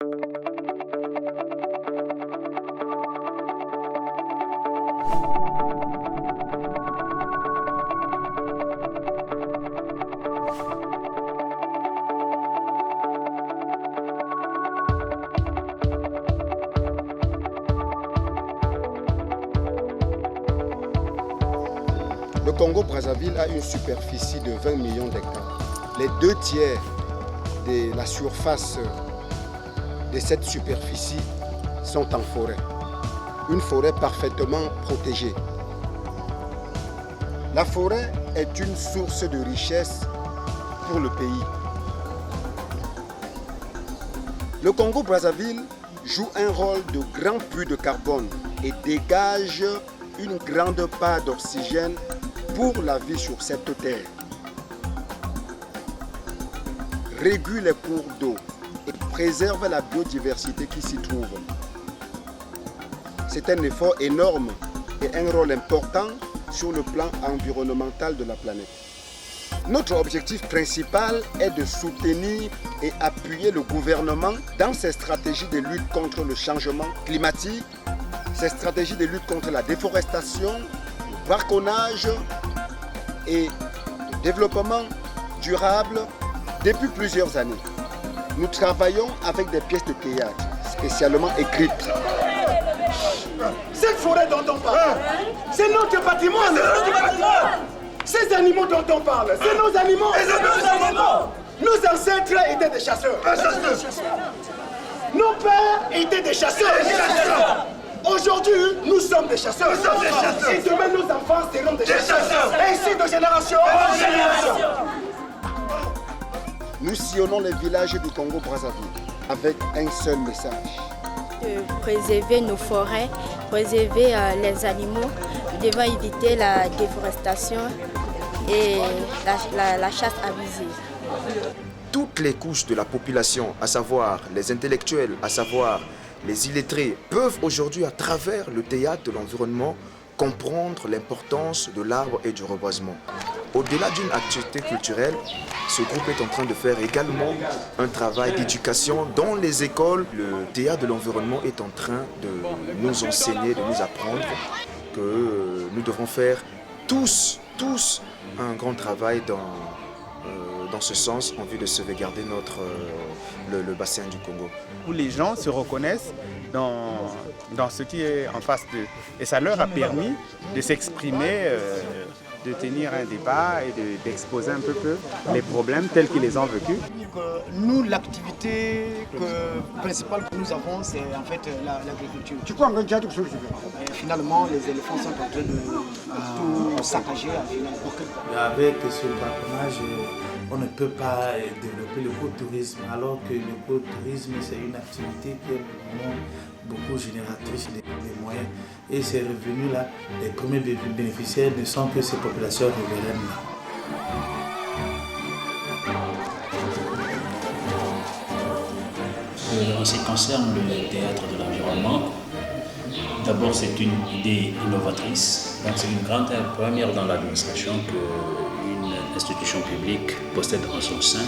Le Congo-Brazzaville a une superficie de 20 millions d'hectares. Les 2 tiers de la surface de cette superficie sont en forêt. Une forêt parfaitement protégée. La forêt est une source de richesse pour le pays. Le Congo-Brazzaville joue un rôle de grand puits de carbone et dégage une grande part d'oxygène pour la vie sur cette terre. Régule les cours d'eau et préserve la biodiversité qui s'y trouve. C'est un effort énorme et un rôle important sur le plan environnemental de la planète. Notre objectif principal est de soutenir et appuyer le gouvernement dans ses stratégies de lutte contre le changement climatique, ses stratégies de lutte contre la déforestation, le braconnage et le développement durable depuis plusieurs années. Nous travaillons avec des pièces de théâtre spécialement écrites. Cette forêt dont on parle, c'est notre patrimoine. Ces animaux dont on parle, c'est nos animaux. Nos ancêtres étaient des chasseurs. Nos pères étaient des chasseurs. Aujourd'hui, nous sommes des chasseurs. Et demain, nos enfants seront des chasseurs. Ainsi de génération en génération. Nous sillonnons les villages du Congo-Brazzaville avec un seul message. De préserver nos forêts, préserver les animaux. Nous devons éviter la déforestation et la chasse abusive. Toutes les couches de la population, à savoir les intellectuels, à savoir les illettrés, peuvent aujourd'hui, à travers le théâtre de l'environnement, comprendre l'importance de l'arbre et du reboisement. Au-delà d'une activité culturelle, ce groupe est en train de faire également un travail d'éducation dans les écoles. Le théâtre de l'environnement est en train de nous enseigner, de nous apprendre que nous devons faire tous un grand travail dans ce sens en vue de sauvegarder le bassin du Congo. Où les gens se reconnaissent dans ce qui est en face d'eux. Et ça leur a permis de s'exprimer, de tenir un débat et d'exposer un peu les problèmes tels qu'ils les ont vécus. Nous, l'activité principale que nous avons, c'est en fait l'agriculture. Finalement, les éléphants sont en train de tout saccager. Avec ce braconnage, on ne peut pas développer l'écotourisme, alors que l'écotourisme, c'est une activité qui est vraiment beaucoup génératrice des moyens. Et ces revenus-là, les premiers bénéficiaires ne sont que ces populations riveraines-là. En ce qui concerne le théâtre de l'environnement, d'abord c'est une idée innovatrice. Donc c'est une grande première dans l'administration qu'une institution publique possède en son sein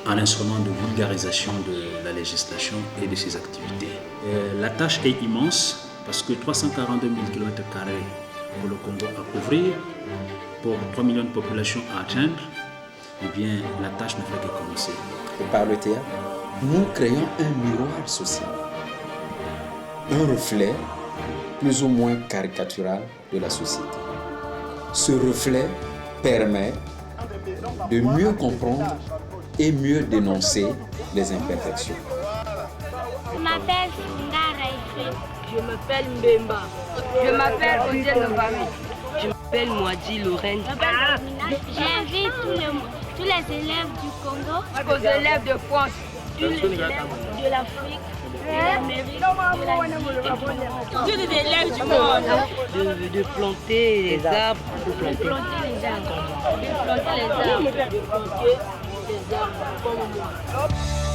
un instrument de vulgarisation de la législation et de ses activités. La tâche est immense parce que 342 000 km² pour le Congo à couvrir, pour 3 millions de populations à atteindre, eh bien la tâche ne fait que commencer. Et par le théâtre, nous créons un miroir social, un reflet plus ou moins caricatural de la société. Ce reflet permet de mieux comprendre et mieux dénoncer les imperfections. Je m'appelle Sungara Ifrit. Je m'appelle Mbemba. Je m'appelle Osiel Novami. Je m'appelle Moadi Lorraine. J'invite tous les élèves du Congo, aux élèves de France, tous les élèves de l'Afrique, de l'Amérique, tous les élèves du monde, de planter les arbres. De planter les arbres. De planter les arbres. De planter les arbres comme moi.